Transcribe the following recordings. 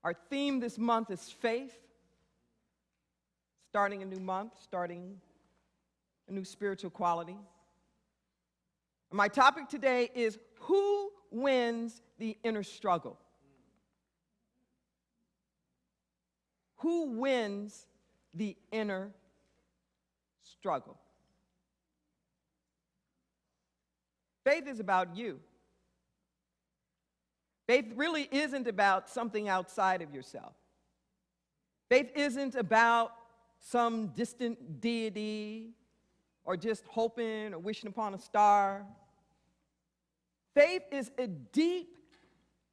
Our theme this month is faith. Starting a new month, starting a new spiritual quality. My topic today is who wins the inner struggle? Who wins the inner struggle? Faith is about you. Faith really isn't about something outside of yourself. Faith isn't about some distant deity or just hoping or wishing upon a star. Faith is a deep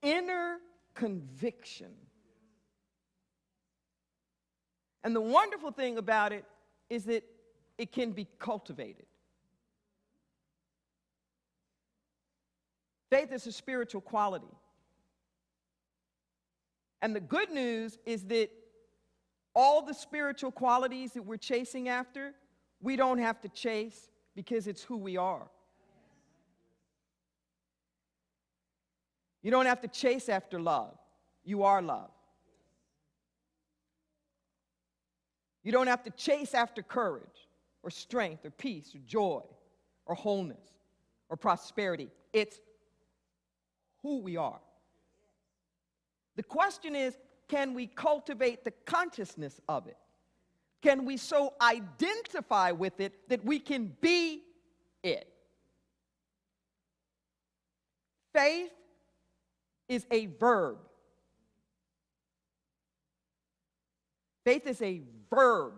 inner conviction. And the wonderful thing about it is that it can be cultivated. Faith is a spiritual quality. And the good news is that all the spiritual qualities that we're chasing after, we don't have to chase because it's who we are. You don't have to chase after love. You are love. You don't have to chase after courage or strength or peace or joy or wholeness or prosperity. It's who we are. The question is, can we cultivate the consciousness of it? Can we so identify with it that we can be it? Faith is a verb. Faith is a verb.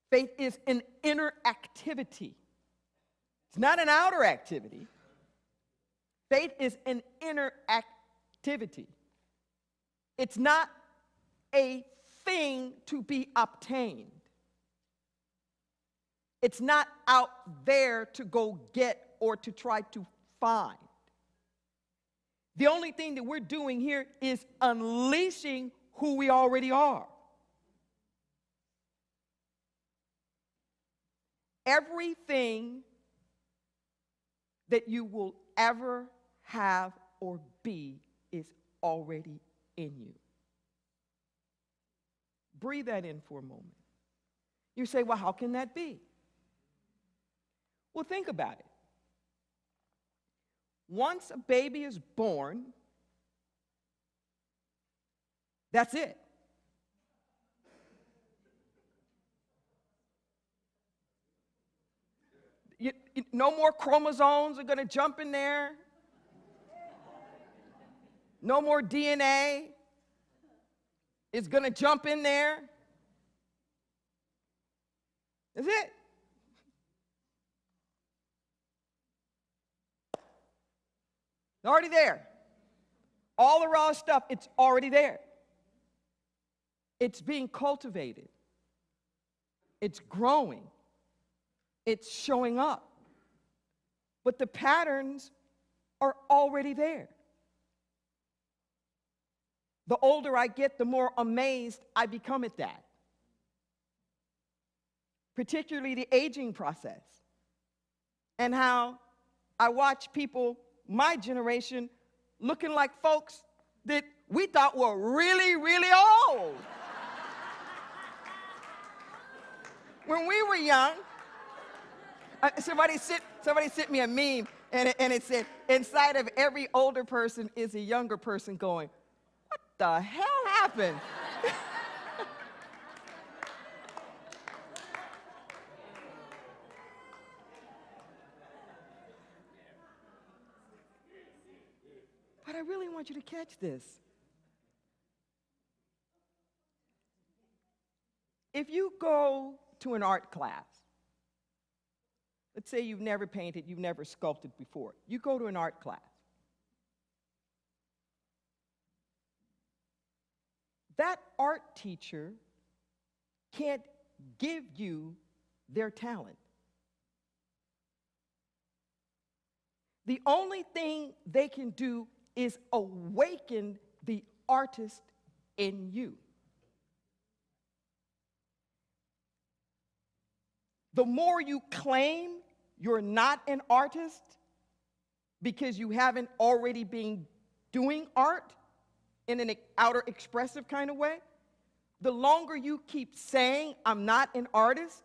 Faith is an inner activity. It's not an outer activity. Faith is an inner activity. It's not a thing to be obtained. It's not out there to go get or to try to find. The only thing that we're doing here is unleashing who we already are. Everything that you will ever have or be is already in you. Breathe that in for a moment. You say, well, how can that be? Well, think about it. Once a baby is born, that's it. No more chromosomes are going to jump in there. No more DNA is going to jump in there. That's it. It's already there. All the raw stuff, it's already there. It's being cultivated. It's growing. It's showing up. But the patterns are already there. The older I get, the more amazed I become at that. Particularly the aging process. And how I watch people, my generation, looking like folks that we thought were really, really old. When we were young, somebody sent me a meme, and it said, inside of every older person is a younger person going, what the hell happened? But I really want you to catch this. If you go to an art class, let's say you've never painted, you've never sculpted before. You go to an art class. That art teacher can't give you their talent. The only thing they can do is awaken the artist in you. The more you claim you're not an artist because you haven't already been doing art in an outer expressive kind of way, the longer you keep saying, I'm not an artist,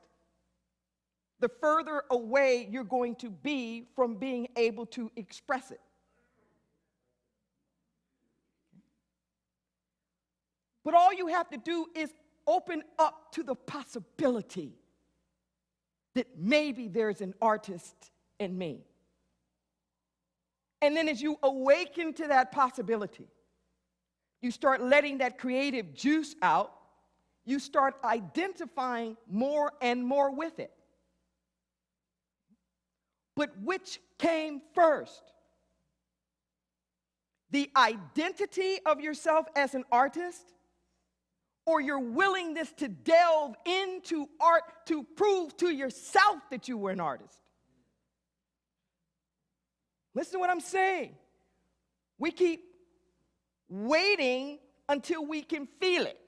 the further away you're going to be from being able to express it. But all you have to do is open up to the possibility that maybe there's an artist in me. And then as you awaken to that possibility, you start letting that creative juice out, you start identifying more and more with it. But which came first? The identity of yourself as an artist, or your willingness to delve into art to prove to yourself that you were an artist? Listen to what I'm saying. We keep waiting until we can feel it.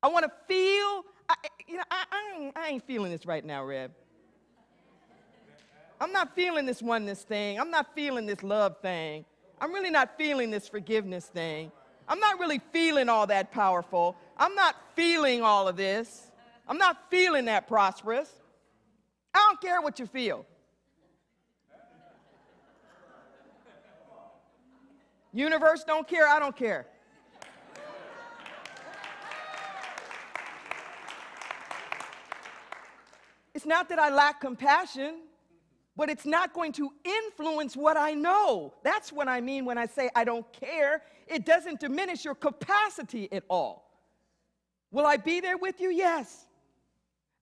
I want to feel, I ain't feeling this right now, Rev. I'm not feeling this oneness thing. I'm not feeling this love thing. I'm really not feeling this forgiveness thing. I'm not really feeling all that powerful. I'm not feeling all of this. I'm not feeling that prosperous. I don't care what you feel. Universe don't care, I don't care. It's not that I lack compassion, but it's not going to influence what I know. That's what I mean when I say I don't care. It doesn't diminish your capacity at all. Will I be there with you? Yes.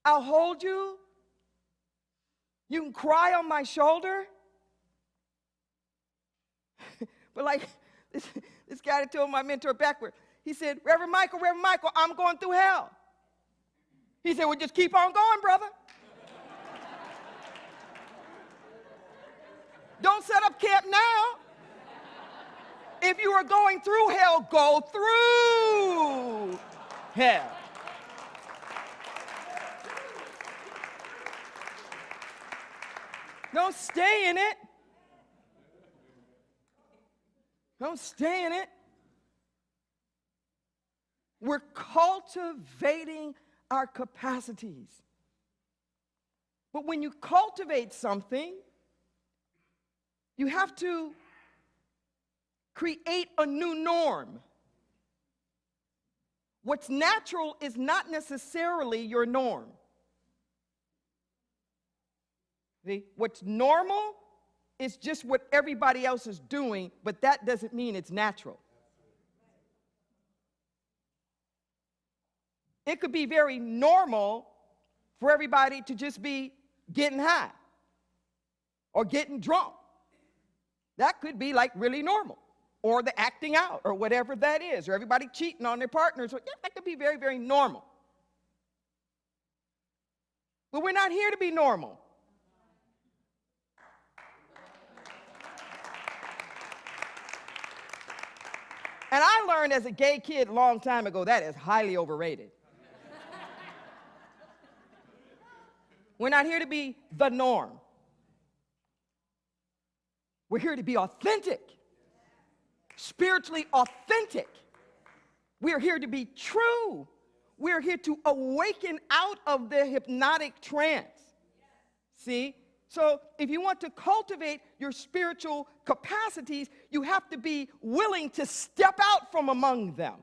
I'll hold you. You can cry on my shoulder. But like this guy that told my mentor backward, he said, Reverend Michael, I'm going through hell. He said, well, just keep on going, brother. Don't set up camp now. If you are going through hell, go through hell. Don't stay in it. Don't stay in it. We're cultivating our capacities. But when you cultivate something, you have to create a new norm. What's natural is not necessarily your norm. See? What's normal is just what everybody else is doing, but that doesn't mean it's natural. It could be very normal for everybody to just be getting high or getting drunk. That could be like really normal. Or the acting out, or whatever that is, or everybody cheating on their partners. Yeah, that could be very, very normal. But we're not here to be normal. And I learned as a gay kid a long time ago, that is highly overrated. We're not here to be the norm. We're here to be authentic. Spiritually authentic. We're here to be true. We're here to awaken out of the hypnotic trance. See? So if you want to cultivate your spiritual capacities, you have to be willing to step out from among them.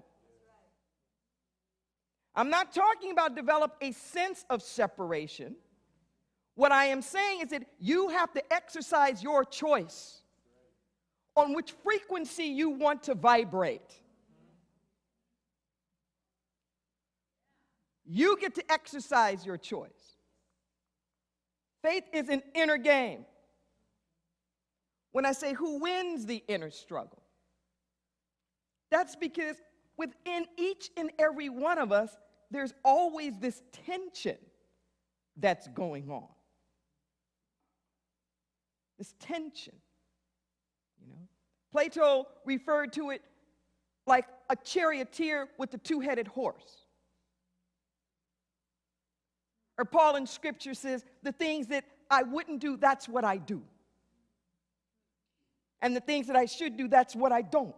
I'm not talking about develop a sense of separation. What I am saying is that you have to exercise your choice on which frequency you want to vibrate. You get to exercise your choice. Faith is an inner game. When I say who wins the inner struggle, that's because within each and every one of us, there's always this tension that's going on. This tension. Plato referred to it like a charioteer with a two-headed horse. Or Paul in Scripture says, the things that I wouldn't do, that's what I do. And the things that I should do, that's what I don't.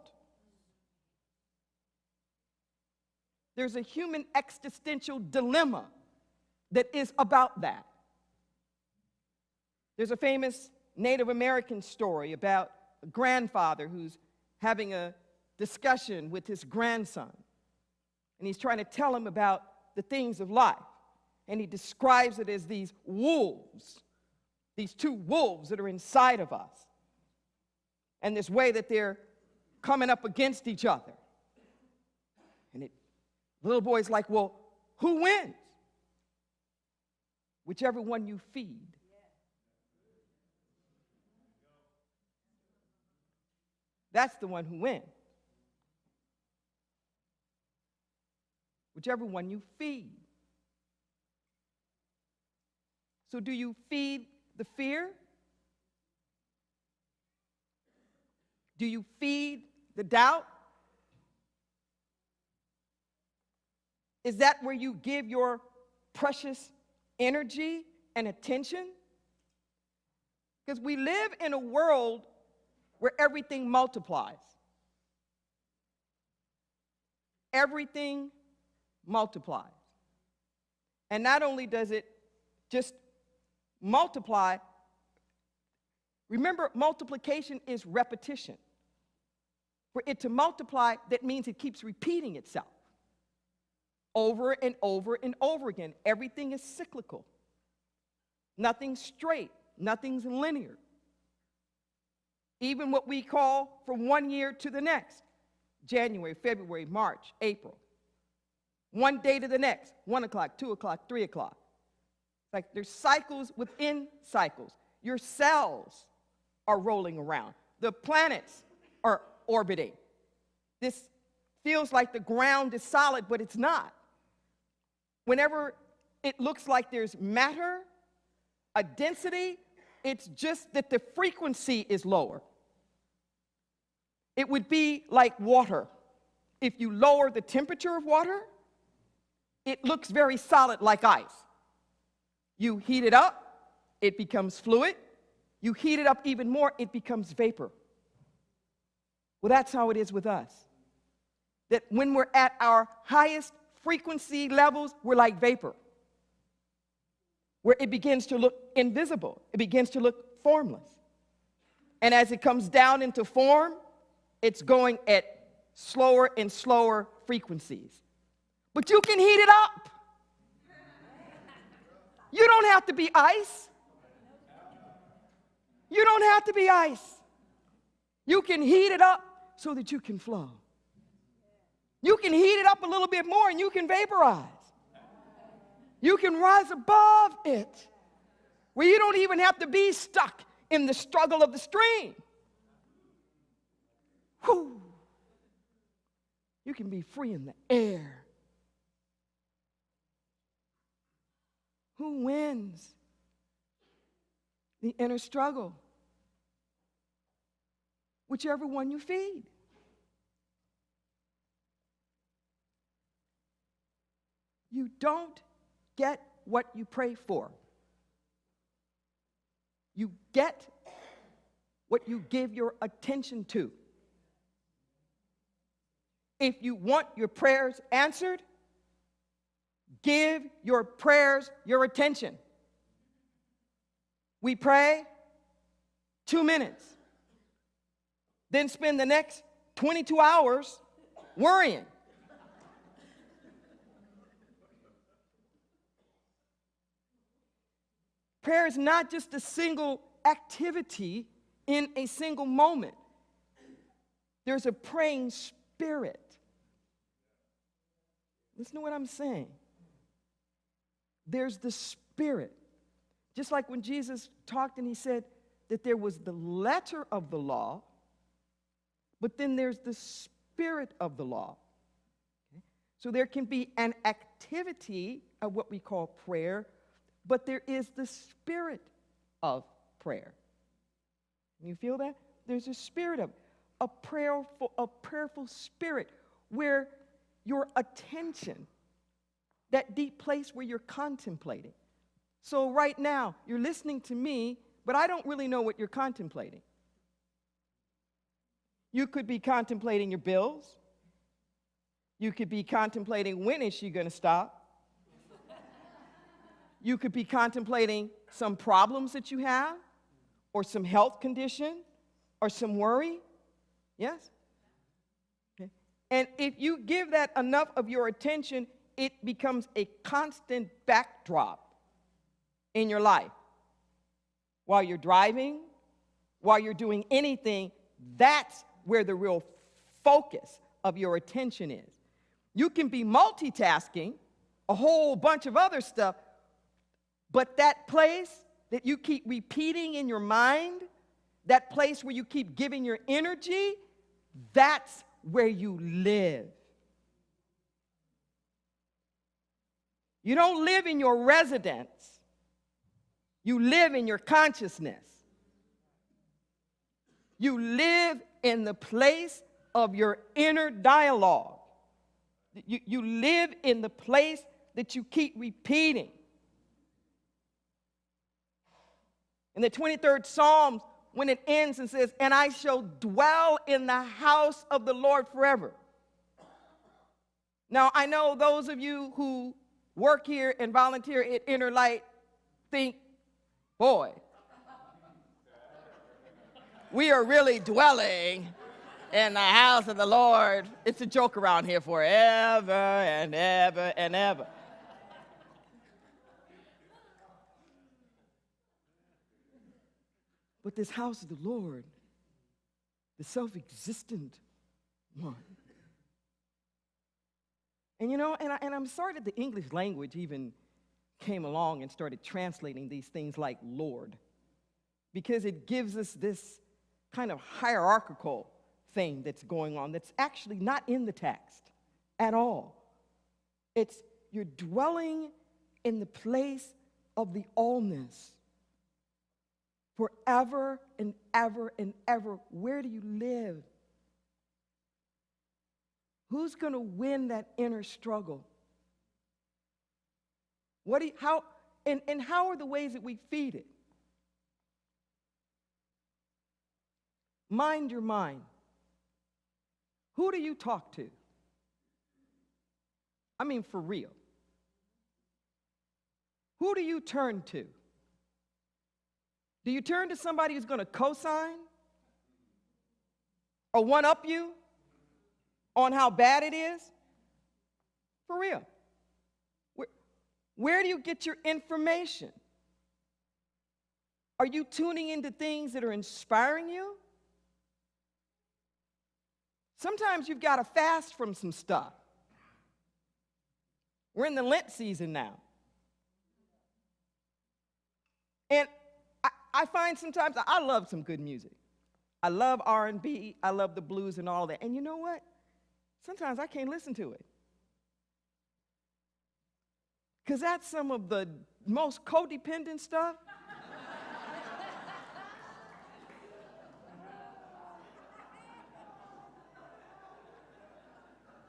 There's a human existential dilemma that is about that. There's a famous Native American story about a grandfather who's having a discussion with his grandson. And he's trying to tell him about the things of life. And he describes it as these wolves, these two wolves that are inside of us. And this way that they're coming up against each other. And the little boy's like, well, who wins? Whichever one you feed. That's the one who wins. Whichever one you feed. So do you feed the fear? Do you feed the doubt? Is that where you give your precious energy and attention? Because we live in a world where everything multiplies. Everything multiplies. And not only does it just multiply, remember, multiplication is repetition. For it to multiply, that means it keeps repeating itself over and over and over again. Everything is cyclical. Nothing's straight. Nothing's linear. Even what we call from one year to the next. January, February, March, April. One day to the next. 1 o'clock, 2 o'clock, 3 o'clock. Like there's cycles within cycles. Your cells are rolling around. The planets are orbiting. This feels like the ground is solid, but it's not. Whenever it looks like there's matter, a density, it's just that the frequency is lower. It would be like water. If you lower the temperature of water, it looks very solid like ice. You heat it up, it becomes fluid. You heat it up even more, it becomes vapor. Well, that's how it is with us. That when we're at our highest frequency levels, we're like vapor. Where it begins to look invisible. It begins to look formless. And as it comes down into form, it's going at slower and slower frequencies. But you can heat it up. You don't have to be ice. You don't have to be ice. You can heat it up so that you can flow. You can heat it up a little bit more and you can vaporize. You can rise above it, where you don't even have to be stuck in the struggle of the stream. Whew. You can be free in the air. Who wins the inner struggle? Whichever one you feed. You don't get what you pray for. You get what you give your attention to. If you want your prayers answered, give your prayers your attention. We pray 2 minutes, then spend the next 22 hours worrying. Prayer is not just a single activity in a single moment. There's a praying spirit. Listen to what I'm saying. There's the spirit. Just like when Jesus talked and he said that there was the letter of the law, but then there's the spirit of the law. Okay? So there can be an activity of what we call prayer, but there is the spirit of prayer. You feel that? There's a spirit of a prayerful spirit where your attention, that deep place where you're contemplating. So right now, you're listening to me, but I don't really know what you're contemplating. You could be contemplating your bills. You could be contemplating, when is she going to stop? You could be contemplating some problems that you have, or some health condition, or some worry. Yes? Okay. And if you give that enough of your attention, it becomes a constant backdrop in your life. While you're driving, while you're doing anything, that's where the real focus of your attention is. You can be multitasking a whole bunch of other stuff, but that place that you keep repeating in your mind, that place where you keep giving your energy, that's where you live. You don't live in your residence. You live in your consciousness. You live in the place of your inner dialogue. You live in the place that you keep repeating. In the 23rd Psalm, when it ends and says, "And I shall dwell in the house of the Lord forever." Now, I know those of you who work here and volunteer at Inner Light think, boy, we are really dwelling in the house of the Lord. It's a joke around here forever and ever and ever. But this house of the Lord, the self-existent one. And you know, and I'm sorry that the English language even came along and started translating these things like Lord, because it gives us this kind of hierarchical thing that's going on that's actually not in the text at all. It's you're dwelling in the place of the allness forever and ever and ever. Where do you live? Who's going to win that inner struggle? How are the ways that we feed it? Mind your mind. Who do you talk to? I mean, for real. Who do you turn to? Do you turn to somebody who's going to co-sign or one-up you on how bad it is? For real. Where do you get your information? Are you tuning into things that are inspiring you? Sometimes you've got to fast from some stuff. We're in the Lent season now. And I find sometimes I love some good music. I love R&B, I love the blues and all that. And you know what? Sometimes I can't listen to it. Because that's some of the most codependent stuff.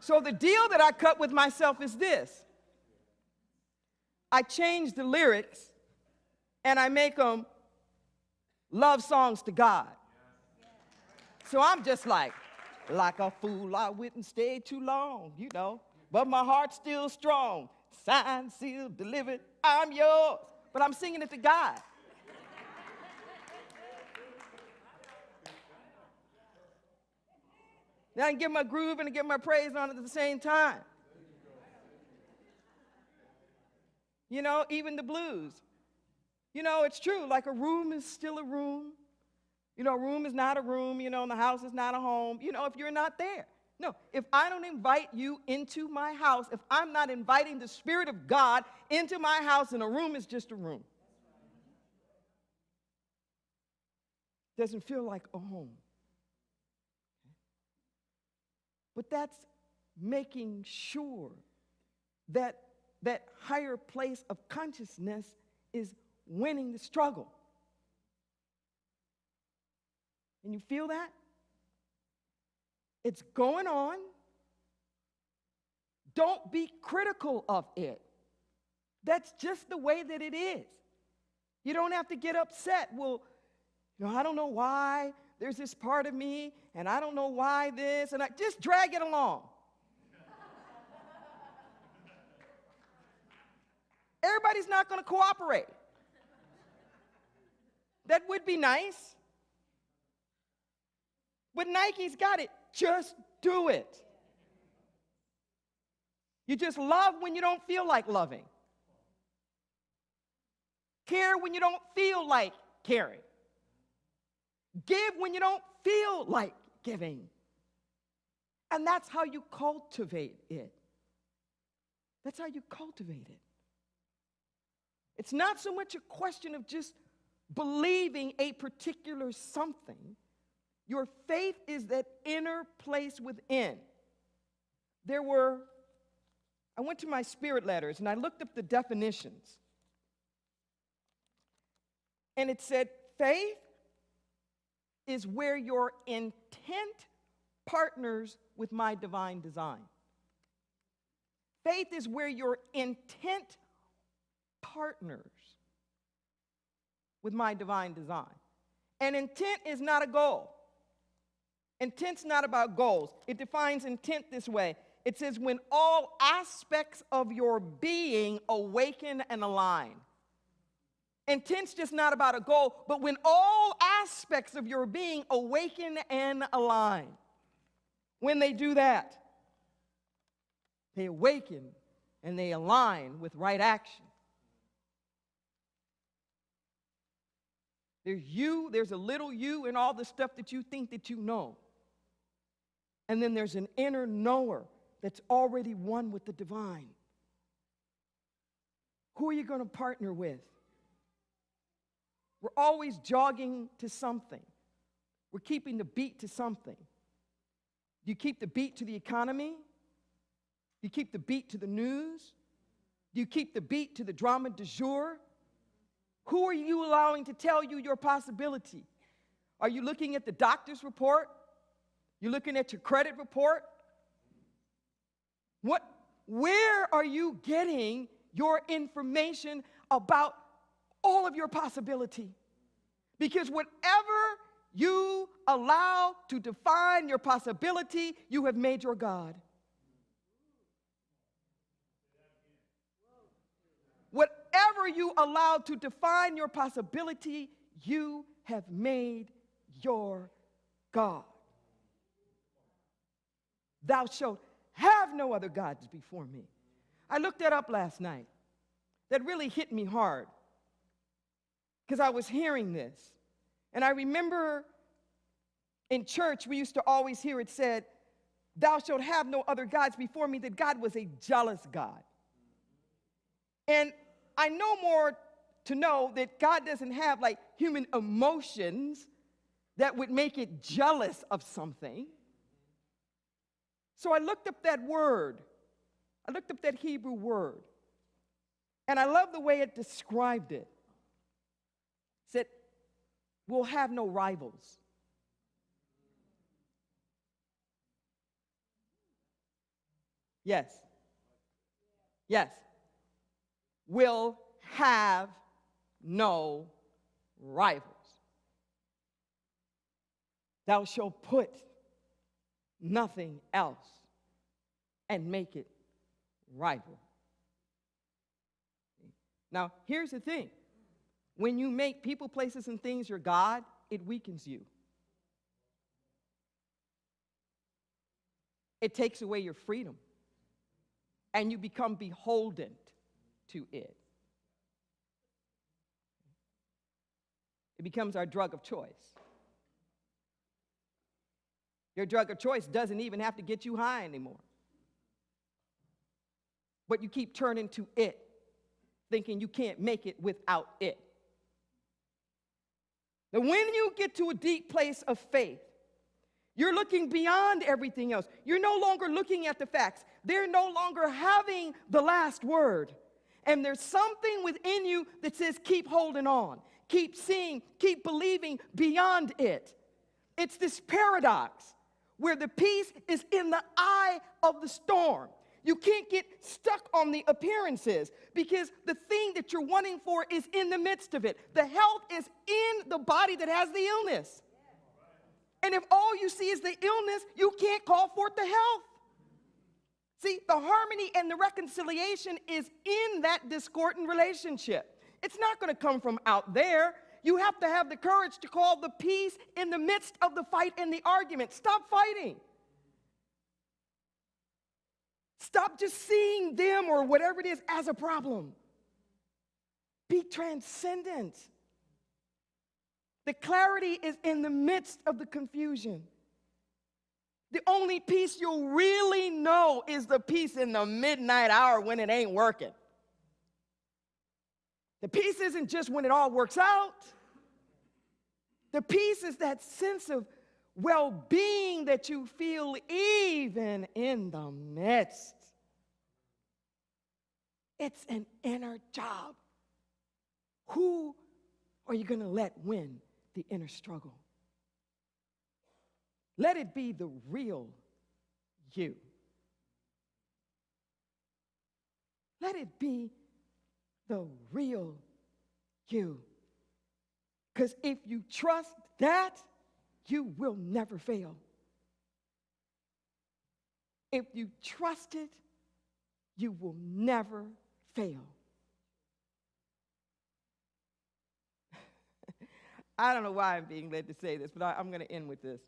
So the deal that I cut with myself is this. I change the lyrics and I make them love songs to God. So I'm just like a fool, I wouldn't stay too long, you know, but my heart's still strong. Signed, sealed, delivered, I'm yours. But I'm singing it to God. Then I can get my groove and I get my praise on it at the same time. You know, even the blues. You know, it's true, like a room is still a room. You know, a room is not a room, you know, and the house is not a home, you know, if you're not there. No, if I don't invite you into my house, if I'm not inviting the Spirit of God into my house, then a room is just a room. Doesn't feel like a home. But that's making sure that that higher place of consciousness is winning the struggle. And you feel that? It's going on. Don't be critical of it. That's just the way that it is. You don't have to get upset. Well, you know, I don't know why there's this part of me, and I don't know why this, and I just drag it along. Everybody's not going to cooperate. That would be nice. But Nike's got it. Just do it. You just love when you don't feel like loving. Care when you don't feel like caring. Give when you don't feel like giving. And that's how you cultivate it. That's how you cultivate it. It's not so much a question of just believing a particular something. Your faith is that inner place within. I went to my spirit letters and I looked up the definitions. And it said, faith is where your intent partners with my divine design. Faith is where your intent partners with my divine design. And intent is not a goal. Intent's not about goals. It defines intent this way. It says, when all aspects of your being awaken and align. Intent's just not about a goal, but when all aspects of your being awaken and align. When they do that, they awaken and they align with right action. There's a little you in all the stuff that you think that you know. And then there's an inner knower that's already one with the divine. Who are you going to partner with? We're always jogging to something. We're keeping the beat to something. Do you keep the beat to the economy? Do you keep the beat to the news? Do you keep the beat to the drama du jour? Who are you allowing to tell you your possibility? Are you looking at the doctor's report? You're looking at your credit report? Where are you getting your information about all of your possibility? Because whatever you allow to define your possibility, you have made your God. Whatever you allow to define your possibility, you have made your God. Thou shalt have no other gods before me. I looked that up last night. That really hit me hard because I was hearing this. And I remember in church, we used to always hear it said, thou shalt have no other gods before me, that God was a jealous God. And I know more to know that God doesn't have like human emotions that would make it jealous of something. So I looked up that word. I looked up that Hebrew word. And I love the way it described it. It said, we'll have no rivals. Yes. Yes. Will have no rivals. Thou shalt put nothing else and make it rival. Now, here's the thing. When you make people, places, and things your God, it weakens you. It takes away your freedom. And you become beholden to it. It becomes our drug of choice. Your drug of choice doesn't even have to get you high anymore. But you keep turning to it, thinking you can't make it without it. Now, when you get to a deep place of faith, you're looking beyond everything else. You're no longer looking at the facts. They're no longer having the last word. And there's something within you that says, keep holding on, keep seeing, keep believing beyond it. It's this paradox where the peace is in the eye of the storm. You can't get stuck on the appearances because the thing that you're wanting for is in the midst of it. The health is in the body that has the illness. And if all you see is the illness, you can't call forth the health. See, the harmony and the reconciliation is in that discordant relationship. It's not going to come from out there. You have to have the courage to call the peace in the midst of the fight and the argument. Stop fighting. Stop just seeing them or whatever it is as a problem. Be transcendent. The clarity is in the midst of the confusion. The only peace you'll really know is the peace in the midnight hour when it ain't working. The peace isn't just when it all works out. The peace is that sense of well-being that you feel even in the midst. It's an inner job. Who are you going to let win the inner struggle? Let it be the real you. Let it be the real you. Because if you trust that, you will never fail. If you trust it, you will never fail. I don't know why I'm being led to say this, but I'm going to end with this.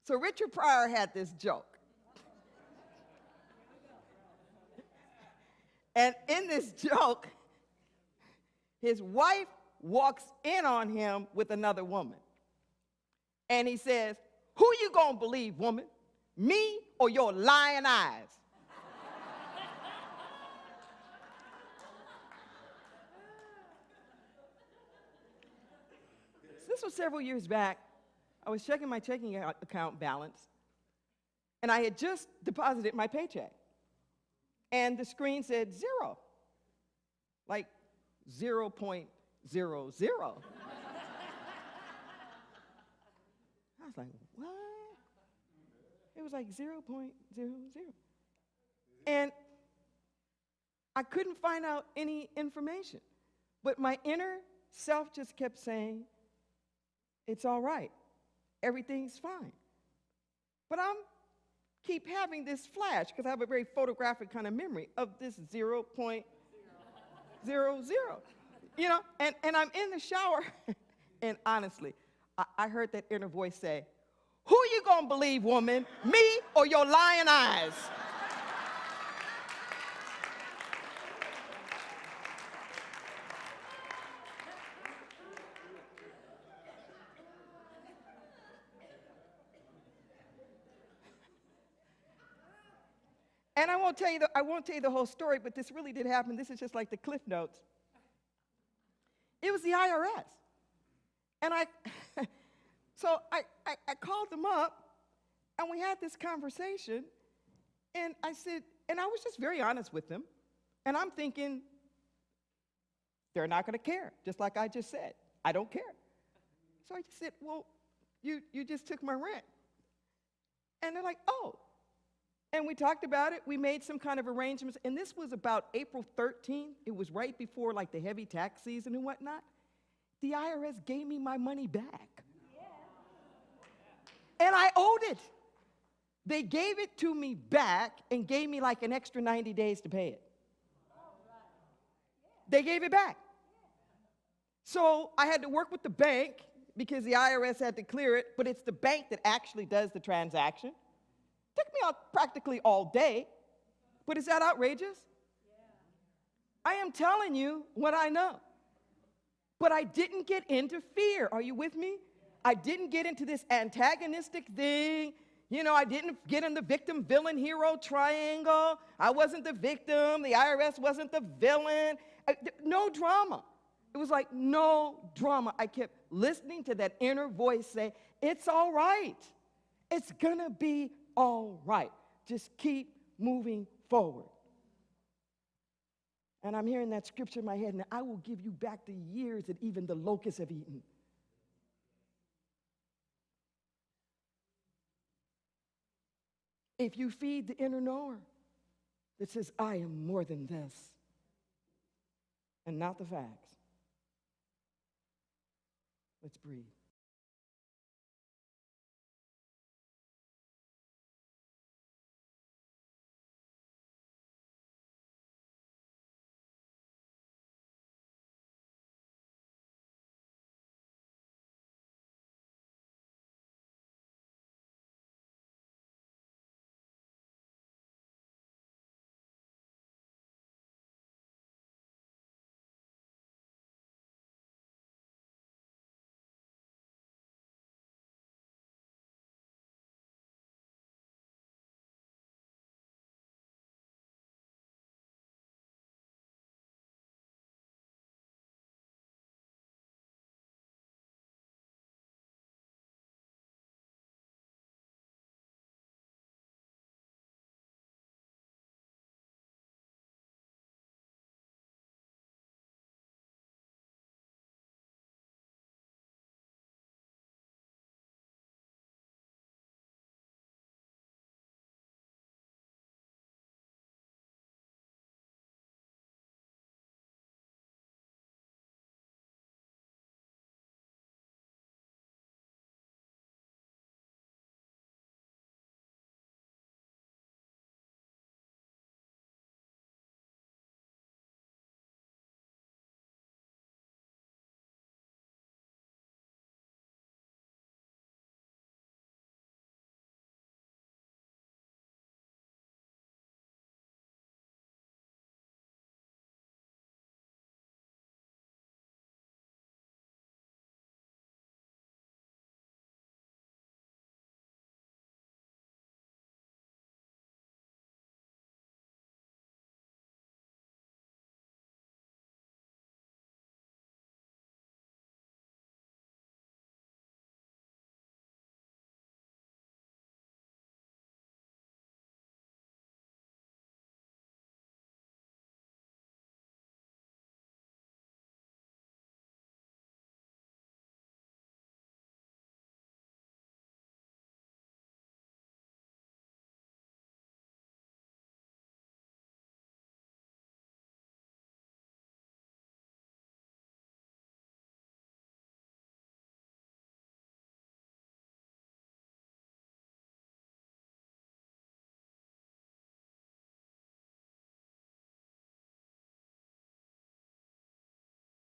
So Richard Pryor had this joke. And in this joke, his wife walks in on him with another woman. And he says, "Who you gonna believe, woman? Me or your lying eyes?" This was several years back. I was checking my checking account balance, and I had just deposited my paycheck. And the screen said 0, like 0.00. I was like, what? It was like 0.00. And I couldn't find out any information. But my inner self just kept saying, it's all right. Everything's fine. But I'm keep having this flash, because I have a very photographic kind of memory of this 0.00. You know, and I'm in the shower, and honestly, I heard that inner voice say, "Who you gonna believe, woman? Me or your lying eyes?" And I won't tell you the whole story, but this really did happen. This is just like the Cliff Notes. It was the IRS. And I called them up, and we had this conversation, and I said, and I was just very honest with them, and I'm thinking, they're not going to care, just like I just said. I don't care. So I just said, well, you just took my rent. And they're like, oh. And we talked about it. We made some kind of arrangements. And this was about April 13th. It was right before, like, the heavy tax season and whatnot. The IRS gave me my money back. Yeah. And I owed it. They gave it to me back and gave me, like, an extra 90 days to pay it. They gave it back. So I had to work with the bank because the IRS had to clear it, but it's the bank that actually does the transaction. Took me out practically all day, but is that outrageous? Yeah. I am telling you what I know. But I didn't get into fear. Are you with me? I didn't get into this antagonistic thing. You know, I didn't get in the victim, villain, hero triangle. I wasn't the victim. The IRS wasn't the villain. No drama. It was like no drama. I kept listening to that inner voice say, it's all right. It's gonna be all right. Just keep moving forward. And I'm hearing that scripture in my head, and I will give you back the years that even the locusts have eaten. If you feed the inner knower that says, I am more than this, and not the facts, let's breathe.